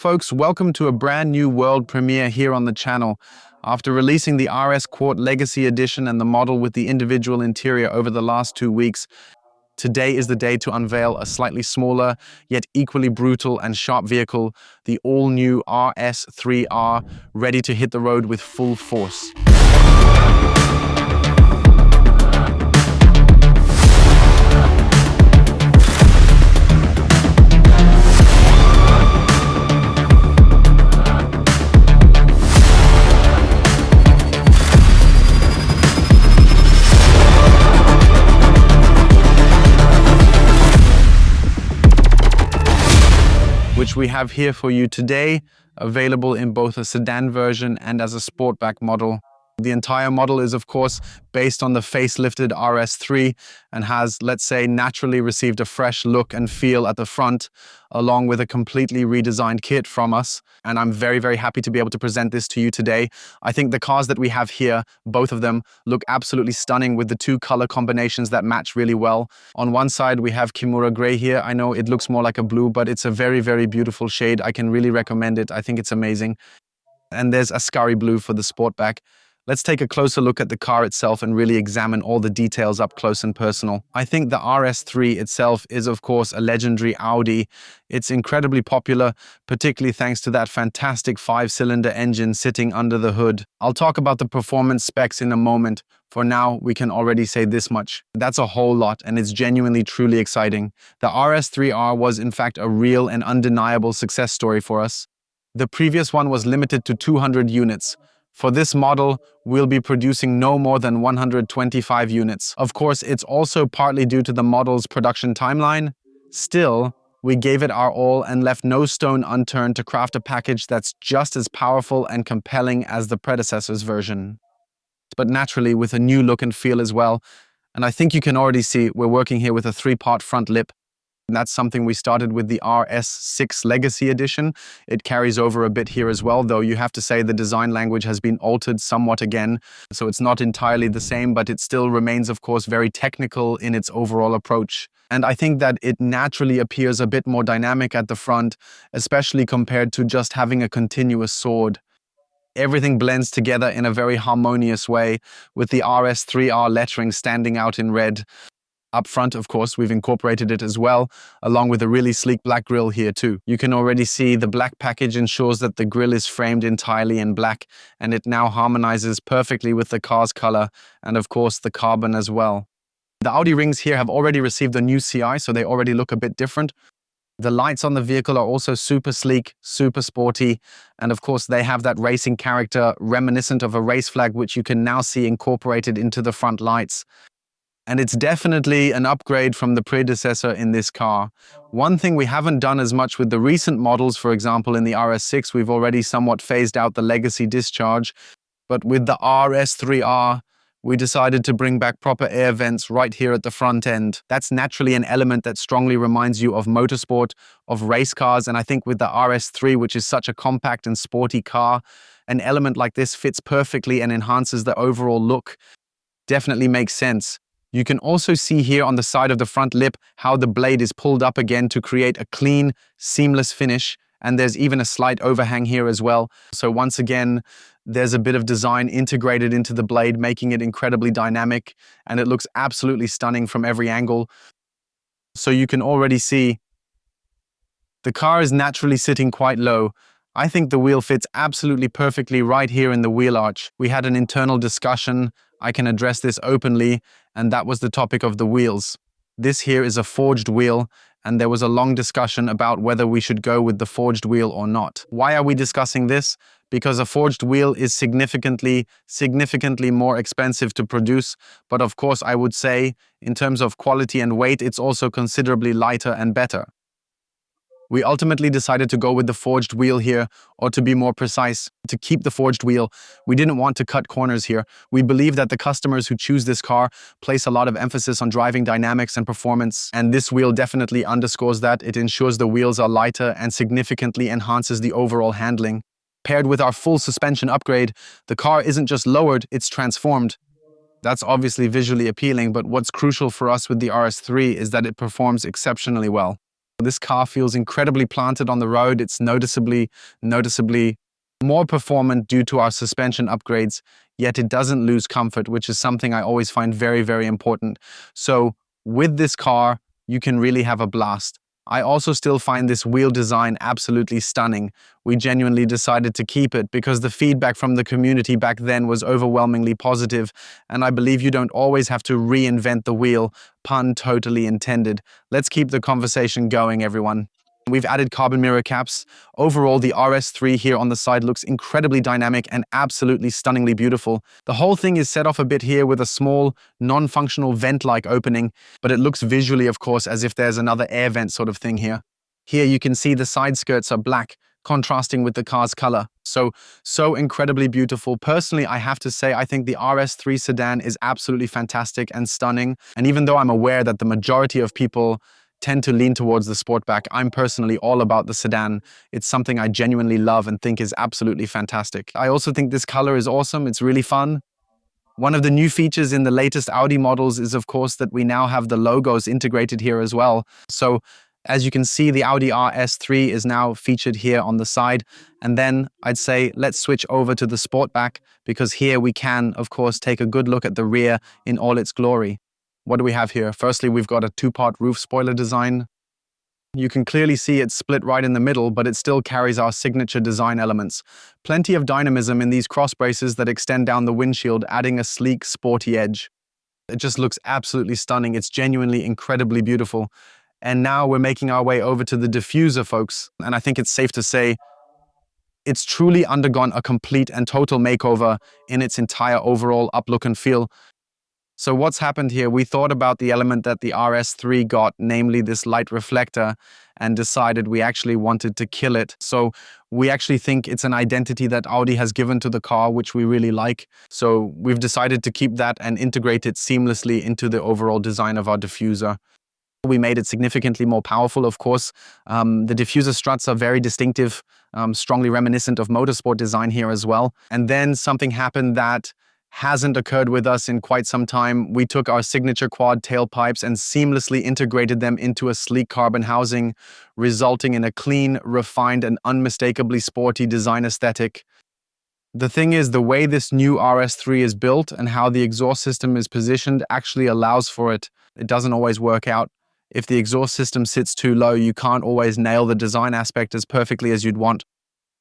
folks, welcome to a brand new world premiere here on the channel. After releasing the RS Quart Legacy Edition and the model with the individual interior over the last 2 weeks, today is the day to unveil a slightly smaller, yet equally brutal and sharp vehicle, the all-new RS3-R, ready to hit the road with full force. Which we have here for you today, available in both a sedan version and as a sportback model. The entire model is, of course, based on the facelifted RS3 and has, let's say, naturally received a fresh look and feel at the front, along with a completely redesigned kit from us. And I'm very, very happy to be able to present this to you today. I think the cars that we have here, both of them, look absolutely stunning with the 2 color combinations that match really well. On one side, we have Kimura Gray here. I know it looks more like a blue, but it's a very, very beautiful shade. I can really recommend it. I think it's amazing. And there's Ascari Blue for the sportback. Let's take a closer look at the car itself and really examine all the details up close and personal. I think the RS3 itself is, of course, a legendary Audi. It's incredibly popular, particularly thanks to that fantastic 5-cylinder engine sitting under the hood. I'll talk about the performance specs in a moment. For now, we can already say this much. That's a whole lot, and it's genuinely, truly exciting. The RS3R was, in fact, a real and undeniable success story for us. The previous one was limited to 200 units. For this model, we'll be producing no more than 125 units. Of course, it's also partly due to the model's production timeline. Still, we gave it our all and left no stone unturned to craft a package that's just as powerful and compelling as the predecessor's version. But naturally, with a new look and feel as well. And I think you can already see we're working here with a 3-part front lip. And that's something we started with the RS6 Legacy Edition. It carries over a bit here as well, though you have to say the design language has been altered somewhat again. So it's not entirely the same, but it still remains, of course, very technical in its overall approach. And I think that it naturally appears a bit more dynamic at the front, especially compared to just having a continuous sword. Everything blends together in a very harmonious way, with the RS3R lettering standing out in red. Up front, of course, we've incorporated it as well, along with a really sleek black grille here too. You can already see the black package ensures that the grille is framed entirely in black, and it now harmonizes perfectly with the car's color, and of course the carbon as well. The Audi rings here have already received a new CI, so they already look a bit different. The lights on the vehicle are also super sleek, super sporty, and of course they have that racing character reminiscent of a race flag, which you can now see incorporated into the front lights. And it's definitely an upgrade from the predecessor in this car. One thing we haven't done as much with the recent models, for example, in the RS6, we've already somewhat phased out the legacy discharge. But with the RS3R, we decided to bring back proper air vents right here at the front end. That's naturally an element that strongly reminds you of motorsport, of race cars, and I think with the RS3, which is such a compact and sporty car, an element like this fits perfectly and enhances the overall look. Definitely makes sense. You can also see here on the side of the front lip how the blade is pulled up again to create a clean, seamless finish, and there's even a slight overhang here as well. So once again, there's a bit of design integrated into the blade, making it incredibly dynamic, and it looks absolutely stunning from every angle. So you can already see the car is naturally sitting quite low. I think the wheel fits absolutely perfectly right here in the wheel arch. We had an internal discussion. I can address this openly, and that was the topic of the wheels. This here is a forged wheel, and there was a long discussion about whether we should go with the forged wheel or not. Why are we discussing this? Because a forged wheel is significantly more expensive to produce, but of course I would say, in terms of quality and weight, it's also considerably lighter and better. We ultimately decided to go with the forged wheel here, or to be more precise, to keep the forged wheel. We didn't want to cut corners here. We believe that the customers who choose this car place a lot of emphasis on driving dynamics and performance, and this wheel definitely underscores that. It ensures the wheels are lighter and significantly enhances the overall handling. Paired with our full suspension upgrade, the car isn't just lowered, it's transformed. That's obviously visually appealing, but what's crucial for us with the RS3 is that it performs exceptionally well. This car feels incredibly planted on the road. It's noticeably more performant due to our suspension upgrades, yet it doesn't lose comfort, which is something I always find very, very important. So with this car, you can really have a blast. I also still find this wheel design absolutely stunning. We genuinely decided to keep it because the feedback from the community back then was overwhelmingly positive, and I believe you don't always have to reinvent the wheel, pun totally intended. Let's keep the conversation going, everyone. We've added carbon mirror caps. Overall, the RS3 here on the side looks incredibly dynamic and absolutely stunningly beautiful. The whole thing is set off a bit here with a small, non-functional vent-like opening, but it looks visually, of course, as if there's another air vent sort of thing here. Here you can see the side skirts are black, contrasting with the car's color. So incredibly beautiful. Personally, I have to say, I think the RS3 sedan is absolutely fantastic and stunning. And even though I'm aware that the majority of people tend to lean towards the Sportback, I'm personally all about the sedan. It's something I genuinely love and think is absolutely fantastic. I also think this color is awesome. It's really fun. One of the new features in the latest Audi models is, of course, that we now have the logos integrated here as well. So as you can see, the Audi RS3 is now featured here on the side. And then I'd say let's switch over to the Sportback, because here we can, of course, take a good look at the rear in all its glory. What do we have here? Firstly, we've got a two-part roof spoiler design. You can clearly see it's split right in the middle, but it still carries our signature design elements. Plenty of dynamism in these cross braces that extend down the windshield, adding a sleek, sporty edge. It just looks absolutely stunning. It's genuinely incredibly beautiful. And now we're making our way over to the diffuser, folks. And I think it's safe to say it's truly undergone a complete and total makeover in its entire overall up look and feel. So what's happened here? We thought about the element that the RS3 got, namely this light reflector, and decided we actually wanted to kill it. So we actually think it's an identity that Audi has given to the car, which we really like. So we've decided to keep that and integrate it seamlessly into the overall design of our diffuser. We made it significantly more powerful, of course. The diffuser struts are very distinctive, strongly reminiscent of motorsport design here as well. And then something happened that hasn't occurred with us in quite some time. We took our signature quad tailpipes and seamlessly integrated them into a sleek carbon housing, resulting in a clean, refined, and unmistakably sporty design aesthetic. The thing is, the way this new RS3 is built and how the exhaust system is positioned actually allows for it. It doesn't always work out. If the exhaust system sits too low, you can't always nail the design aspect as perfectly as you'd want.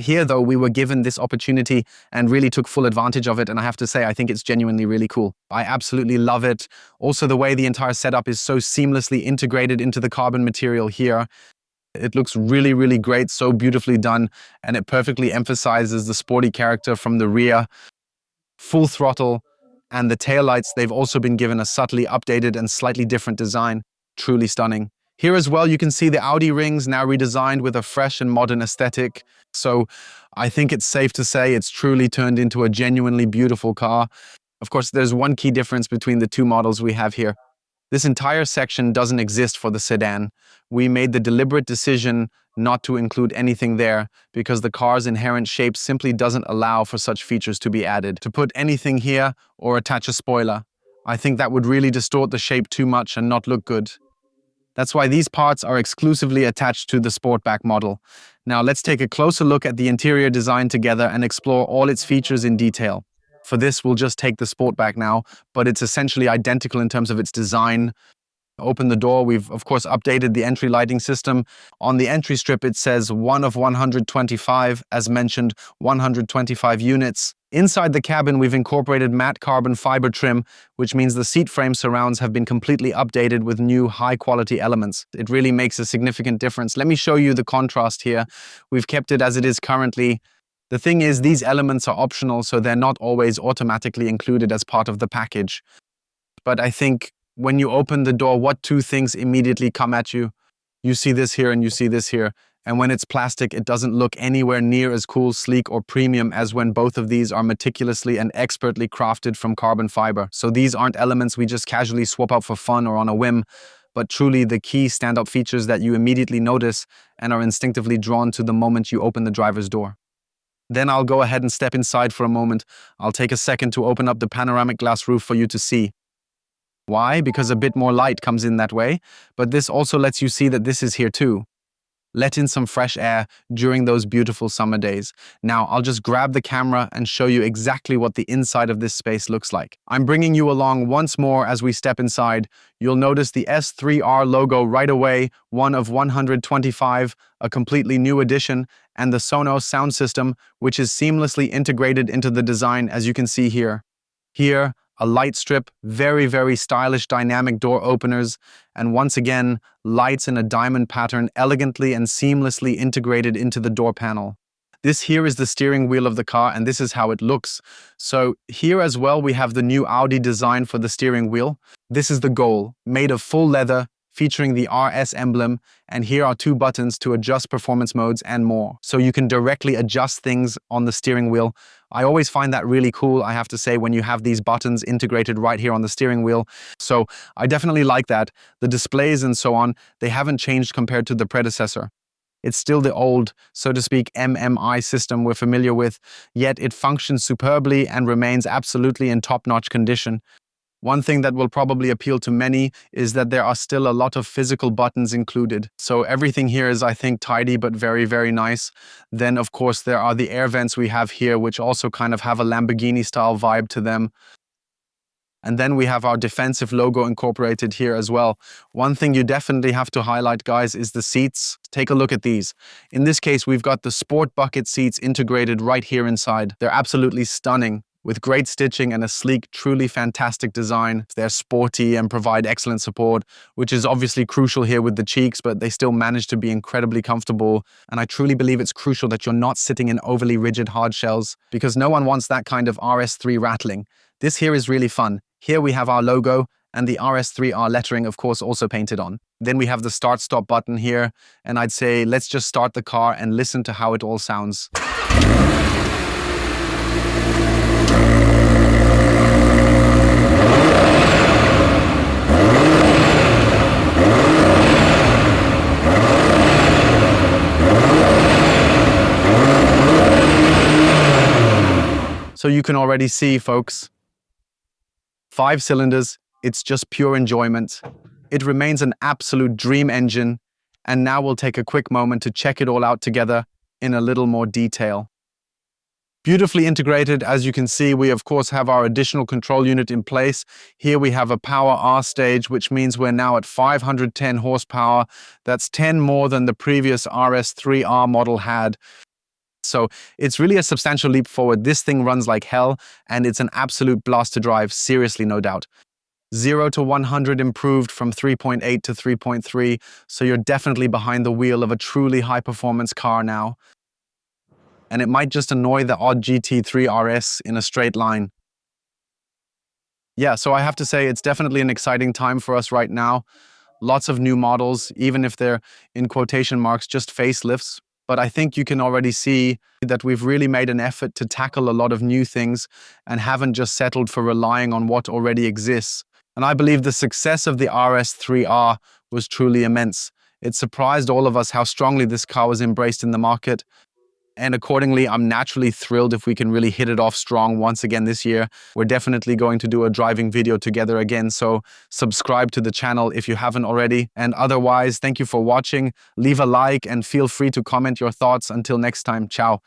Here, though, we were given this opportunity and really took full advantage of it, and I have to say, I think it's genuinely really cool. I absolutely love it. Also, the way the entire setup is so seamlessly integrated into the carbon material here. It looks really, really great, so beautifully done, and it perfectly emphasizes the sporty character from the rear. Full throttle, and the taillights, they've also been given a subtly updated and slightly different design. Truly stunning. Here as well, you can see the Audi rings now redesigned with a fresh and modern aesthetic. So I think it's safe to say it's truly turned into a genuinely beautiful car. Of course, there's one key difference between the two models we have here. This entire section doesn't exist for the sedan. We made the deliberate decision not to include anything there because the car's inherent shape simply doesn't allow for such features to be added. To put anything here or attach a spoiler, I think that would really distort the shape too much and not look good. That's why these parts are exclusively attached to the Sportback model. Now let's take a closer look at the interior design together and explore all its features in detail. For this, we'll just take the Sportback now, but it's essentially identical in terms of its design. Open the door, we've of course updated the entry lighting system. On the entry strip it says 1 of 125, as mentioned, 125 units. Inside the cabin we've incorporated matte carbon fiber trim, which means the seat frame surrounds have been completely updated with new high quality elements. It really makes a significant difference. Let me show you the contrast here. We've kept it as it is currently. The thing is, these elements are optional, so they're not always automatically included as part of the package. But I think when you open the door, what two things immediately come at you? You see this here and you see this here. And when it's plastic, it doesn't look anywhere near as cool, sleek, or premium as when both of these are meticulously and expertly crafted from carbon fiber. So these aren't elements we just casually swap out for fun or on a whim, but truly the key stand-up features that you immediately notice and are instinctively drawn to the moment you open the driver's door. Then I'll go ahead and step inside for a moment. I'll take a second to open up the panoramic glass roof for you to see. Why? Because a bit more light comes in that way, but this also lets you see that this is here too. Let in some fresh air during those beautiful summer days. Now, I'll just grab the camera and show you exactly what the inside of this space looks like. I'm bringing you along once more as we step inside. You'll notice the S3R logo right away, one of 125, a completely new addition, and the Sonos sound system, which is seamlessly integrated into the design as you can see here. Here, a light strip, very, very stylish dynamic door openers, and once again, lights in a diamond pattern elegantly and seamlessly integrated into the door panel. This here is the steering wheel of the car, and this is how it looks. So here as well, we have the new Audi design for the steering wheel. This is the Goal, made of full leather, featuring the RS emblem, and here are 2 buttons to adjust performance modes and more. So you can directly adjust things on the steering wheel. I always find that really cool, I have to say, when you have these buttons integrated right here on the steering wheel. So I definitely like that. The displays and so on, they haven't changed compared to the predecessor. It's still the old, so to speak, MMI system we're familiar with, yet it functions superbly and remains absolutely in top-notch condition. One thing that will probably appeal to many is that there are still a lot of physical buttons included. So everything here is, I think, tidy but very, very nice. Then, of course, there are the air vents we have here, which also kind of have a Lamborghini-style vibe to them. And then we have our defensive logo incorporated here as well. One thing you definitely have to highlight, guys, is the seats. Take a look at these. In this case, we've got the sport bucket seats integrated right here inside. They're absolutely stunning, with great stitching and a sleek, truly fantastic design. They're sporty and provide excellent support, which is obviously crucial here with the cheeks, but they still manage to be incredibly comfortable. And I truly believe it's crucial that you're not sitting in overly rigid hard shells, because no one wants that kind of RS3 rattling. This here is really fun. Here we have our logo and the RS3R lettering, of course, also painted on. Then we have the start-stop button here, and I'd say let's just start the car and listen to how it all sounds. So you can already see, folks, 5 cylinders, it's just pure enjoyment. It remains an absolute dream engine, and now we'll take a quick moment to check it all out together in a little more detail. Beautifully integrated, as you can see, we of course have our additional control unit in place. Here we have a power R stage, which means we're now at 510 horsepower. That's 10 more than the previous RS3R model had. So it's really a substantial leap forward. This thing runs like hell, and it's an absolute blast to drive, seriously, no doubt. 0 to 100 improved from 3.8 to 3.3, so you're definitely behind the wheel of a truly high-performance car now. And it might just annoy the odd GT3 RS in a straight line. Yeah, so I have to say it's definitely an exciting time for us right now. Lots of new models, even if they're, in quotation marks, just facelifts. But I think you can already see that we've really made an effort to tackle a lot of new things and haven't just settled for relying on what already exists. And I believe the success of the RS3R was truly immense. It surprised all of us how strongly this car was embraced in the market. And accordingly, I'm naturally thrilled if we can really hit it off strong once again this year. We're definitely going to do a driving video together again, so subscribe to the channel if you haven't already. And otherwise, thank you for watching. Leave a like and feel free to comment your thoughts. Until next time, ciao.